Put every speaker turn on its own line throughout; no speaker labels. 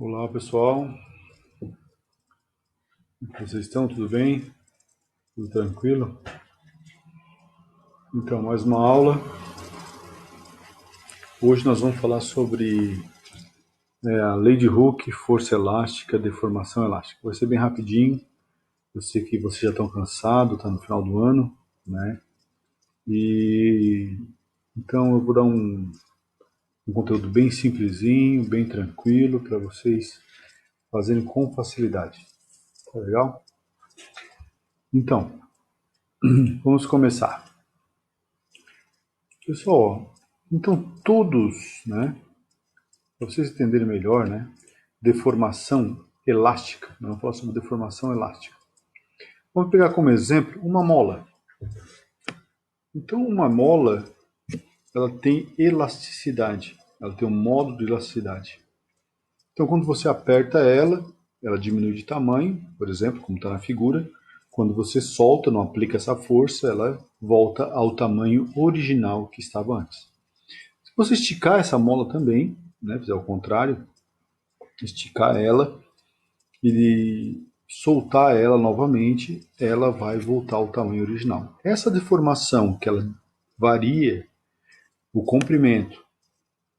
Olá pessoal, vocês estão? Tudo bem? Tudo tranquilo? Então, mais uma aula. Hoje nós vamos falar sobre a lei de Hooke, força elástica, deformação elástica. Vai ser bem rapidinho. Eu sei que vocês já estão cansados, está no final do ano, né? E então eu vou dar um conteúdo bem simplesinho, bem tranquilo para vocês fazerem com facilidade. Tá legal? Então, vamos começar. Pessoal, então todos, né? Para vocês entenderem melhor, né? Deformação elástica. Vamos falar sobre deformação elástica. Vamos pegar como exemplo uma mola. Então, uma mola, ela tem elasticidade. Ela tem um modo de elasticidade. Então, quando você aperta ela, ela diminui de tamanho, por exemplo, como está na figura. Quando você solta, não aplica essa força, ela volta ao tamanho original que estava antes. Se você esticar essa mola também, né, fizer o contrário, esticar ela e soltar ela novamente, ela vai voltar ao tamanho original. Essa deformação que ela varia o comprimento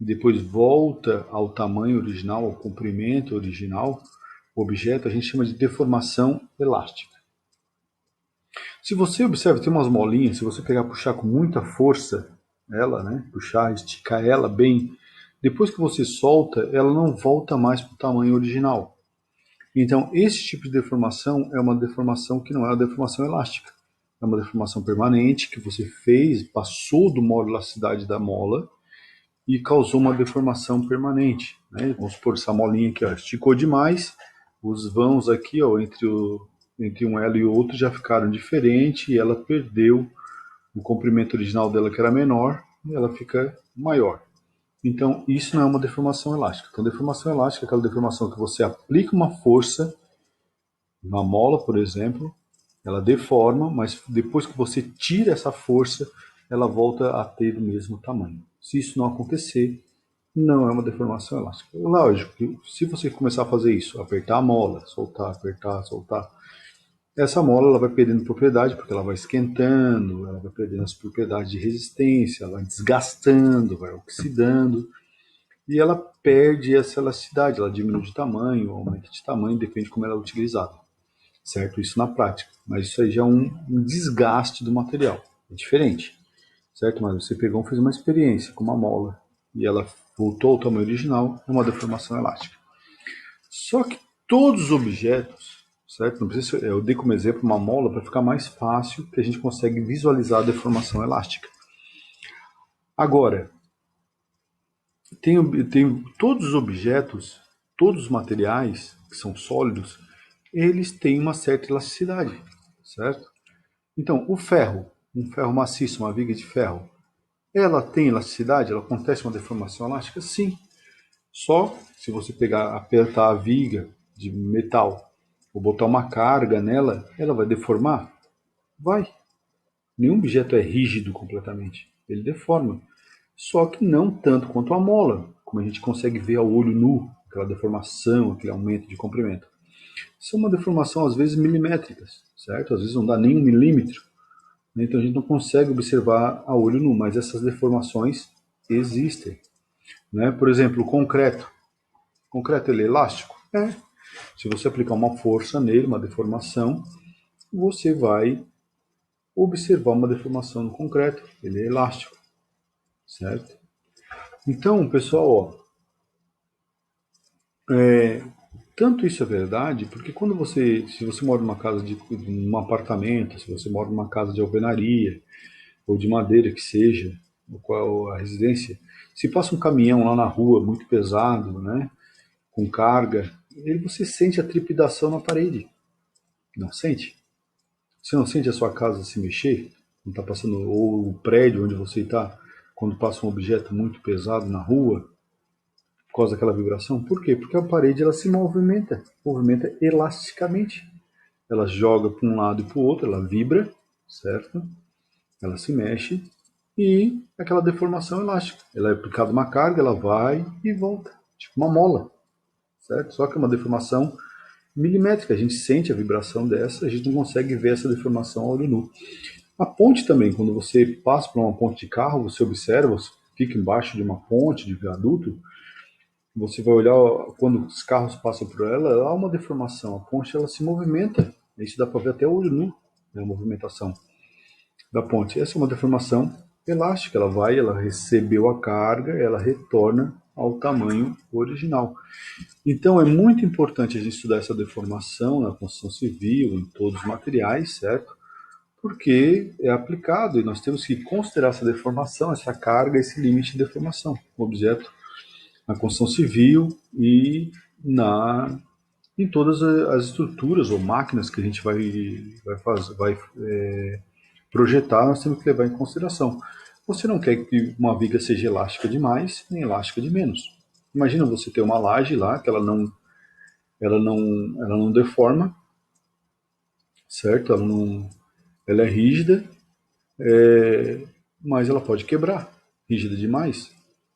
e depois volta ao tamanho original, ao comprimento original, o objeto a gente chama de deformação elástica. Se você observa, tem umas molinhas, se você pegar puxar com muita força ela, né, puxar, esticar ela bem, depois que você solta, ela não volta mais para o tamanho original. Então, esse tipo de deformação é uma deformação que não é uma deformação elástica. É uma deformação permanente que você fez, passou do modo de elasticidade da mola e causou uma deformação permanente. Né? Vamos supor, essa molinha aqui ó, esticou demais, os vãos aqui ó, entre um elo e outro já ficaram diferentes e ela perdeu o comprimento original dela, que era menor, e ela fica maior. Então, isso não é uma deformação elástica. Então, deformação elástica é aquela deformação que você aplica uma força na mola, por exemplo, ela deforma, mas depois que você tira essa força, ela volta a ter o mesmo tamanho. Se isso não acontecer, não é uma deformação elástica. Lógico que se você começar a fazer isso, apertar a mola, soltar, apertar, soltar, essa mola ela vai perdendo propriedade, porque ela vai esquentando, ela vai perdendo as propriedades de resistência, ela vai desgastando, vai oxidando, e ela perde essa elasticidade, ela diminui de tamanho, aumenta de tamanho, depende de como ela é utilizada. Certo? Isso na prática. Mas isso aí já é um desgaste do material. É diferente. Certo? Mas você pegou e fez uma experiência com uma mola e ela voltou ao tamanho original, é uma deformação elástica. Só que todos os objetos, certo? Não precisa, eu dei como exemplo uma mola para ficar mais fácil, que a gente consegue visualizar a deformação elástica. Agora, tem todos os objetos, todos os materiais que são sólidos, eles têm uma certa elasticidade, certo? Então, o ferro, um ferro maciço, uma viga de ferro, ela tem elasticidade? Ela acontece uma deformação elástica? Sim. Só se você pegar, apertar a viga de metal ou botar uma carga nela, ela vai deformar? Vai. Nenhum objeto é rígido completamente. Ele deforma. Só que não tanto quanto a mola, como a gente consegue ver ao olho nu, aquela deformação, aquele aumento de comprimento. Isso é uma deformação, às vezes, milimétricas, certo? Às vezes não dá nem 1 milímetro. Então a gente não consegue observar a olho nu, mas essas deformações existem. Né? Por exemplo, o concreto. O concreto ele é elástico? É. Se você aplicar uma força nele, uma deformação, você vai observar uma deformação no concreto. Ele é elástico, certo? Então, pessoal, tanto isso é verdade, porque quando se você mora numa casa num apartamento, se você mora numa casa de alvenaria, ou de madeira que seja, no qual a residência, se passa um caminhão lá na rua muito pesado, né, com carga, você sente a trepidação na parede. Não sente? Você não sente a sua casa se mexer? Não está passando, ou o prédio onde você está, quando passa um objeto muito pesado na rua, por causa daquela vibração? Por quê? Porque a parede ela se movimenta elasticamente. Ela joga para um lado e para o outro, ela vibra, certo? Ela se mexe e aquela deformação elástica. Ela é aplicada uma carga, ela vai e volta, tipo uma mola, certo? Só que é uma deformação milimétrica, a gente sente a vibração dessa, a gente não consegue ver essa deformação a olho nu. A ponte também, quando você passa por uma ponte de carro, você observa, você fica embaixo de uma ponte de viaduto, você vai olhar, quando os carros passam por ela, há uma deformação, a ponte ela se movimenta, isso dá para ver até o olho nu, né, a movimentação da ponte. Essa é uma deformação elástica, ela recebeu a carga, ela retorna ao tamanho original. Então é muito importante a gente estudar essa deformação na construção civil, em todos os materiais, certo? Porque é aplicado e nós temos que considerar essa deformação, essa carga, esse limite de deformação no objeto, na construção civil e em todas as estruturas ou máquinas que a gente vai projetar, nós temos que levar em consideração. Você não quer que uma viga seja elástica demais, nem elástica de menos. Imagina você ter uma laje lá que ela não deforma, certo? Ela é rígida, mas ela pode quebrar. Rígida demais,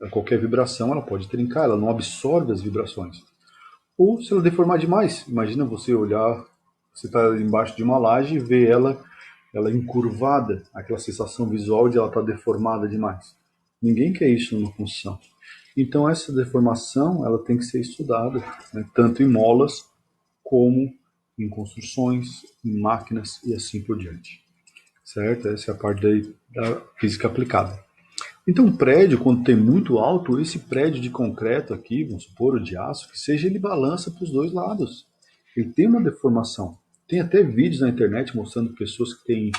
a qualquer vibração ela pode trincar, ela não absorve as vibrações. Ou se ela deformar demais, imagina você olhar, você está embaixo de uma laje e ver ela encurvada, aquela sensação visual de ela estar deformada demais. Ninguém quer isso numa construção. Então essa deformação ela tem que ser estudada, né, tanto em molas como em construções, em máquinas e assim por diante. Certo? Essa é a parte da física aplicada. Então, um prédio, quando tem muito alto, esse prédio de concreto aqui, vamos supor, o de aço, que seja, ele balança para os dois lados. Ele tem uma deformação. Tem até vídeos na internet mostrando pessoas que têm,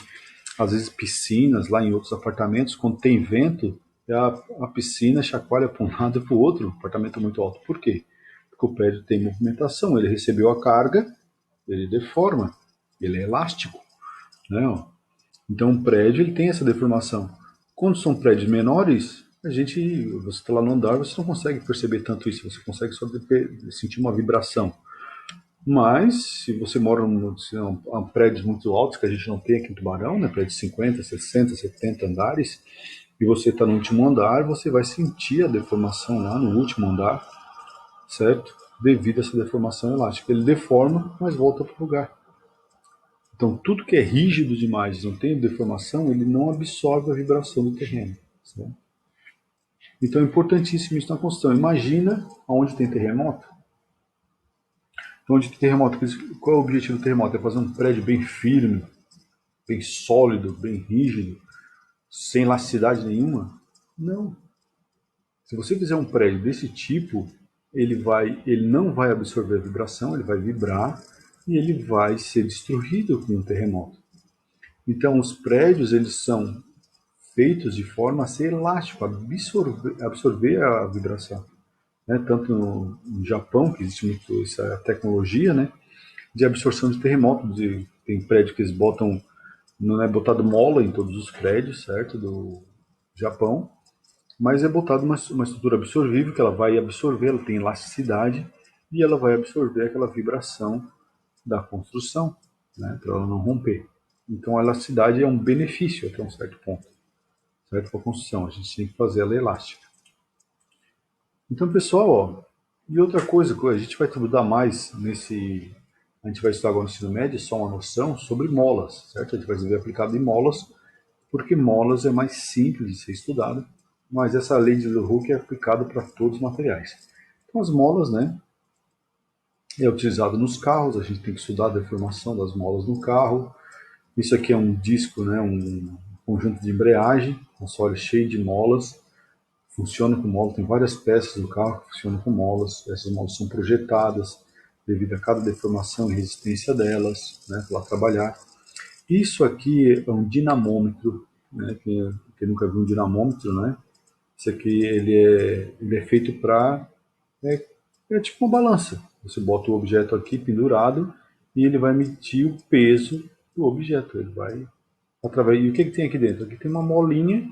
às vezes, piscinas lá em outros apartamentos, quando tem vento, a piscina chacoalha para um lado e para o outro, um apartamento muito alto. Por quê? Porque o prédio tem movimentação, ele recebeu a carga, ele deforma, ele é elástico. Né? Então, um prédio ele tem essa deformação. Quando são prédios menores, você está lá no andar, você não consegue perceber tanto isso, você consegue só sentir uma vibração. Mas, se você mora em prédios muito altos, que a gente não tem aqui em Tubarão, né, prédios de 50, 60, 70 andares, e você está no último andar, você vai sentir a deformação lá no último andar, certo? Devido a essa deformação elástica. Ele deforma, mas volta para o lugar. Então, tudo que é rígido demais, não tem deformação, ele não absorve a vibração do terreno. Certo? Então, é importantíssimo isso na construção. Imagina onde tem terremoto. Então, onde tem terremoto, qual é o objetivo do terremoto? É fazer um prédio bem firme, bem sólido, bem rígido, sem elasticidade nenhuma? Não. Se você fizer um prédio desse tipo, ele não vai absorver a vibração, ele vai vibrar e ele vai ser destruído com um terremoto. Então, os prédios eles são feitos de forma a ser elástico, absorver a vibração. Né? Tanto no Japão, que existe muito essa tecnologia, né? De absorção de terremoto. Tem prédio que eles botam, não é botado mola em todos os prédios, certo? Do Japão, mas é botado uma estrutura absorvível que ela vai absorver, ela tem elasticidade e ela vai absorver aquela vibração da construção, né? Para ela não romper. Então a elasticidade é um benefício até um certo ponto, certo? Para a construção, a gente tem que fazer ela elástica. Então, pessoal, ó, e outra coisa que a gente vai estudar mais a gente vai estudar agora no ensino médio, só uma noção sobre molas, certo? A gente vai ver aplicado em molas, porque molas é mais simples de ser estudado, mas essa lei de Lehoux é aplicada para todos os materiais. Então, as molas, né, é utilizado nos carros, a gente tem que estudar a deformação das molas no carro. Isso aqui é um disco, né, um conjunto de embreagem, console cheio de molas, funciona com molas, tem várias peças do carro que funcionam com molas, essas molas são projetadas devido a cada deformação e resistência delas, né, para trabalhar. Isso aqui é um dinamômetro, né, quem nunca viu um dinamômetro, né, isso aqui ele é feito para, é tipo uma balança, você bota o objeto aqui pendurado e ele vai medir o peso do objeto, ele vai através. E o que tem aqui dentro? Aqui tem uma molinha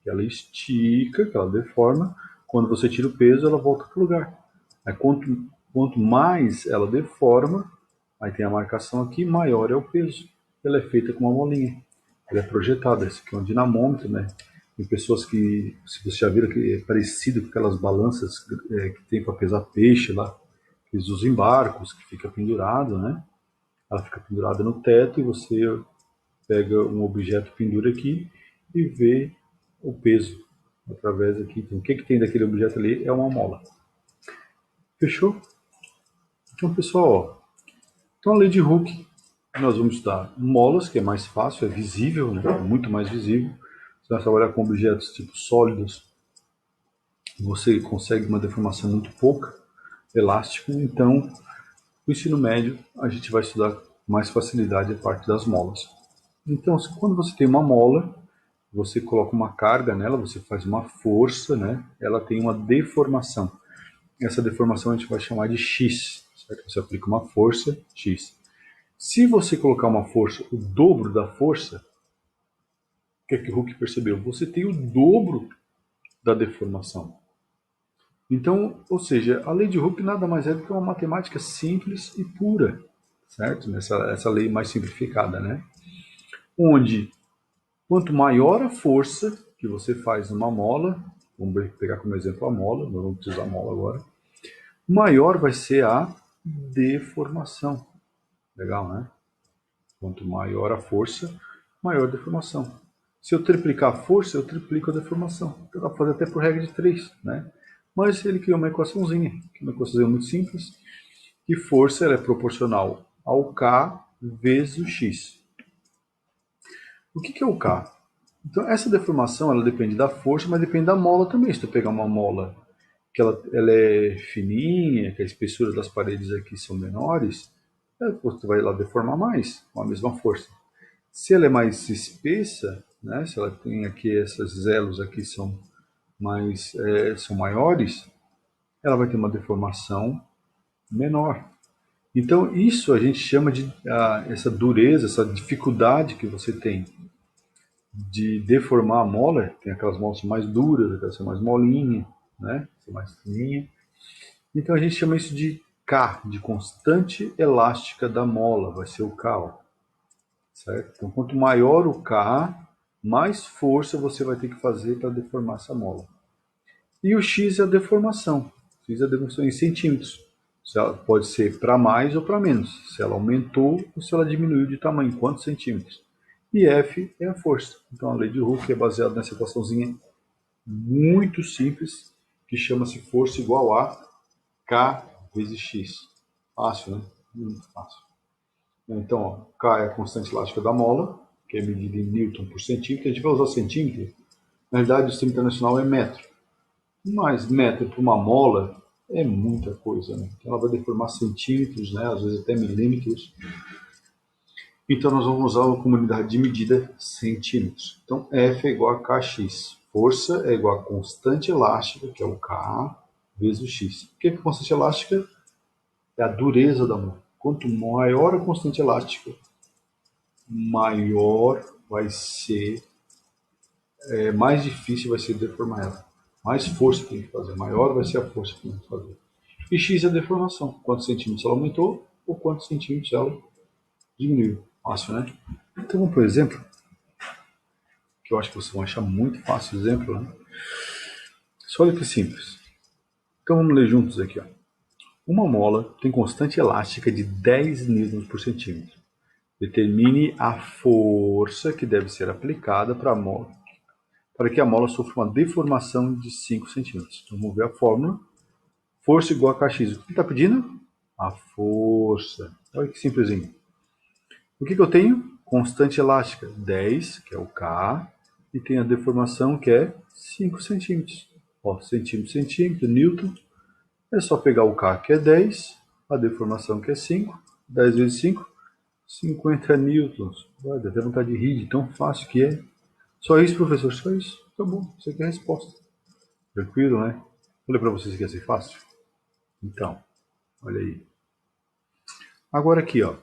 que ela estica, que ela deforma. Quando você tira o peso, ela volta para o lugar. Aí, quanto mais ela deforma, aí tem a marcação aqui, maior é o peso. Ela é feita com uma molinha. Ela é projetada. Esse aqui é um dinamômetro, né? Tem pessoas que, se você já viram, que é parecido com aquelas balanças que tem para pesar peixe lá, Eles usam barcos, que fica pendurado, né? Ela fica pendurada no teto e você pega um objeto, pendura aqui e vê o peso através aqui. Então, o que tem daquele objeto ali é uma mola. Fechou? Então, pessoal, ó, então a lei de Hooke, nós vamos estudar molas, que é mais fácil, é visível, né? É muito mais visível. Você vai trabalhar com objetos tipo sólidos, você consegue uma deformação muito pouca, elástica. Então, no ensino médio, a gente vai estudar com mais facilidade a parte das molas. Então, quando você tem uma mola, você coloca uma carga nela, você faz uma força, né? Ela tem uma deformação. Essa deformação a gente vai chamar de X, certo? Você aplica uma força X. Se você colocar uma força, o dobro da força, o que é que o Hooke percebeu? Você tem o dobro da deformação. Então, ou seja, a lei de Hooke nada mais é do que uma matemática simples e pura, certo? Essa lei mais simplificada, né? Onde quanto maior a força que você faz numa mola, vamos pegar como exemplo a mola, não vamos usar a mola agora, maior vai ser a deformação. Legal, né? Quanto maior a força, maior a deformação. Se eu triplicar a força, eu triplico a deformação. Então dá para fazer até por regra de 3, né? Mas ele criou uma equaçãozinha, que é uma equaçãozinha muito simples, que força ela é proporcional ao K vezes o X. O que é o K? Então essa deformação ela depende da força, mas depende da mola também. Se tu pegar uma mola que ela é fininha, que a espessura das paredes aqui são menores, você vai lá deformar mais com a mesma força. Se ela é mais espessa, né, se ela tem aqui esses elos aqui são maiores, ela vai ter uma deformação menor. Então isso a gente chama de essa dureza, essa dificuldade que você tem de deformar a mola. Tem aquelas molas mais duras, aquelas mais molinha, né, mais fininha. Então a gente chama isso de K, de constante elástica da mola, vai ser o K, ó, certo? Então quanto maior o K, mais força você vai ter que fazer para deformar essa mola. E o X é a deformação. X é a deformação em centímetros. Se ela pode ser para mais ou para menos. Se ela aumentou ou se ela diminuiu de tamanho, quantos centímetros. E F é a força. Então a lei de Hooke é baseada nessa equaçãozinha muito simples, que chama-se força igual a K vezes X. Fácil, né? Muito fácil. Então, ó, K é a constante elástica da mola, que é medida em Newton por centímetro. A gente vai usar centímetro. Na realidade, o sistema internacional é metro. Mas metro para uma mola é muita coisa, né? Então, ela vai deformar centímetros, né? Às vezes até milímetros. Então, nós vamos usar uma unidade de medida centímetros. Então, F é igual a Kx. Força é igual a constante elástica, que é o K, vezes o X. O que é constante elástica? É a dureza da mola. Quanto maior a constante elástica, maior vai ser, mais difícil vai ser deformar ela. Mais força tem que fazer, maior vai ser a força que tem que fazer. E X é a deformação. Quantos centímetros ela aumentou ou quantos centímetros ela diminuiu. Fácil, né? Então vamos para o exemplo, que eu acho que vocês vão achar muito fácil o exemplo, né? Só olha que simples. Então vamos ler juntos aqui, ó. Uma mola tem constante elástica de 10 newtons por centímetro. Determine a força que deve ser aplicada para a mola, para que a mola sofra uma deformação de 5 centímetros. Então, vamos ver a fórmula. Força igual a Kx. O que está pedindo? A força. Olha que simplesinho. O que eu tenho? Constante elástica, 10, que é o K, e tem a deformação, que é 5 centímetros. Ó, centímetro, centímetro, newton. É só pegar o K, que é 10, a deformação, que é 5, 10 vezes 5, 50 newtons. Vai, dá até vontade de rir de tão fácil que é. Só isso, professor? Só isso? Tá bom, isso aqui é a resposta. Tranquilo, né? Falei para vocês que ia ser fácil? Então, olha aí. Agora aqui, ó.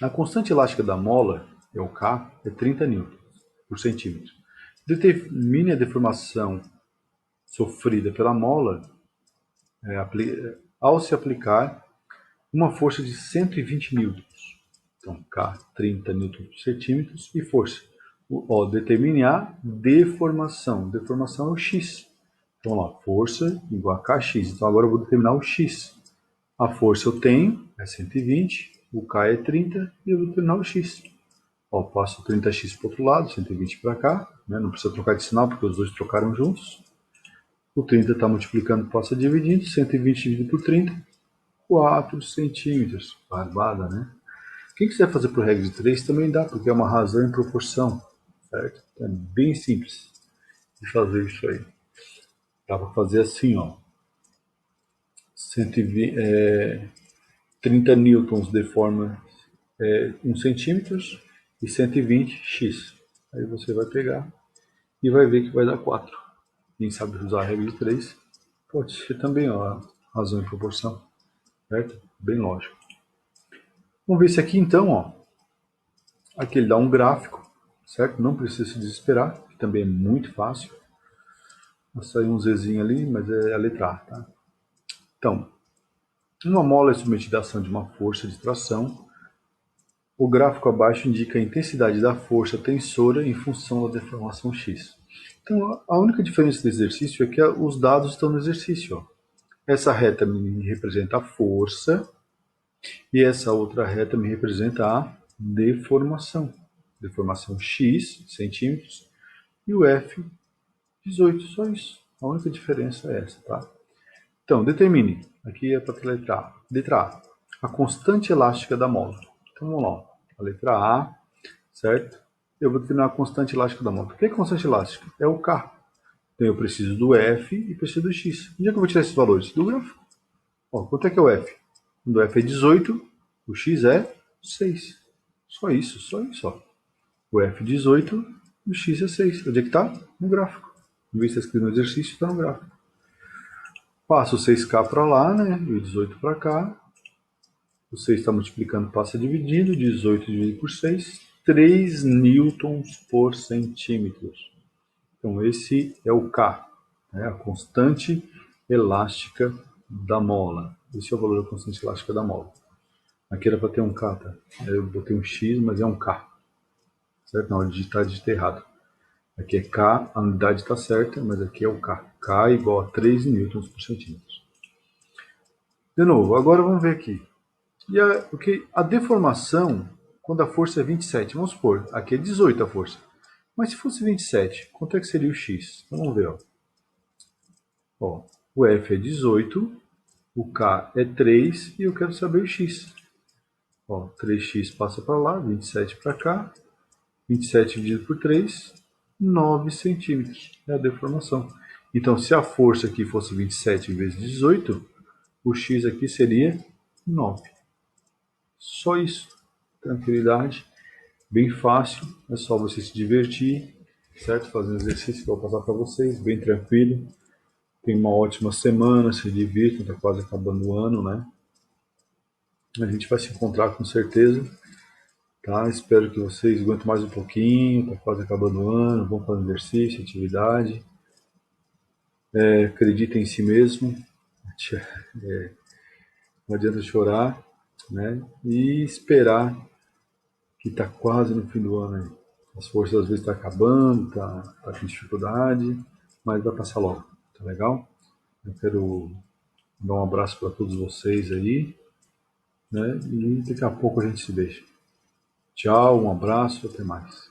A constante elástica da mola, é o K, é 30 newtons por centímetro. Determine a deformação sofrida pela mola ao se aplicar uma força de 120 newtons. Então, K, 30 newtons por centímetro e força. Ó, determine a deformação. Deformação é o X. Então, lá, força igual a Kx. Então, agora eu vou determinar o x. A força eu tenho, é 120, o K é 30 e eu vou determinar o x. Ó, passo 30x para o outro lado, 120 para cá, né? Não precisa trocar de sinal porque os dois trocaram juntos. O 30 está multiplicando, passa dividindo, 120 dividido por 30, 4 centímetros. Barbada, né? Quem quiser fazer por regra de 3 também dá, porque é uma razão em proporção, certo? É bem simples de fazer isso aí. Dá para fazer assim, ó. 120, 30 newtons deforma 1 centímetros e 120x. Aí você vai pegar e vai ver que vai dar 4. Quem sabe usar a regra de 3 pode ser também ó, razão em proporção, certo? Bem lógico. Vamos ver esse aqui então, ó. Aqui ele dá um gráfico, certo? Não precisa se desesperar, que também é muito fácil. Vai sair um Zzinho ali, mas é a letra A, tá? Então, uma mola é submetida à ação de uma força de tração. O gráfico abaixo indica a intensidade da força tensora em função da deformação x. Então, a única diferença do exercício é que os dados estão no exercício. Ó. Essa reta me representa a força e essa outra reta me representa a deformação. Deformação x, centímetros, e o f, 18, só isso. A única diferença é essa, tá? Então, determine. Aqui é para a letra A. Letra A. A constante elástica da mola. Então, vamos lá. A letra A, certo? Eu vou determinar a constante elástica da mola. O que é constante elástica? É o K. Então, eu preciso do F e preciso do X. Onde é que eu vou tirar esses valores? Do gráfico. Ó, quanto é que é o F? Quando o F é 18, o X é 6. Só isso, só isso. Ó. O F é 18, o X é 6. Onde é que está? No gráfico. Em vez de estar escrito no exercício, está no gráfico. Passo o 6K para lá, né? E o 18 para cá. O 6 está multiplicando, passa dividindo. 18 dividido por 6. 3 newtons por centímetro. Então, esse é o K, né? A constante elástica da mola. Esse é o valor da constante elástica da mola. Aqui era para ter um K, tá? Eu botei um X, mas é um K. Certo? Na hora de digitar, digitei errado. Aqui é K, a unidade está certa, mas aqui é o K. K igual a 3 newtons por centímetro. De novo, agora vamos ver aqui. A deformação, quando a força é 27, vamos supor, aqui é 18 a força. Mas se fosse 27, quanto é que seria o x? Então vamos ver. Ó, o F é 18, o K é 3 e eu quero saber o x. Ó, 3x passa para lá, 27 para cá, 27 dividido por 3, 9 centímetros. É a deformação. Então, se a força aqui fosse 27 vezes 18, o x aqui seria 9. Só isso. Tranquilidade. Bem fácil. É só você se divertir, certo? Fazendo exercício que eu vou passar para vocês. Bem tranquilo. Tem uma ótima semana. Se divirtam. Está quase acabando o ano, né? A gente vai se encontrar com certeza. Tá? Espero que vocês aguentem mais um pouquinho. Está quase acabando o ano. Vão fazer exercício, atividade. Acreditem em si mesmo. Não adianta chorar, né? E esperar que está quase no fim do ano. Aí. As forças às vezes estão acabando, tá com dificuldade, mas vai passar logo, tá legal? Eu quero dar um abraço para todos vocês aí, né? E daqui a pouco a gente se deixa. Tchau, um abraço, até mais.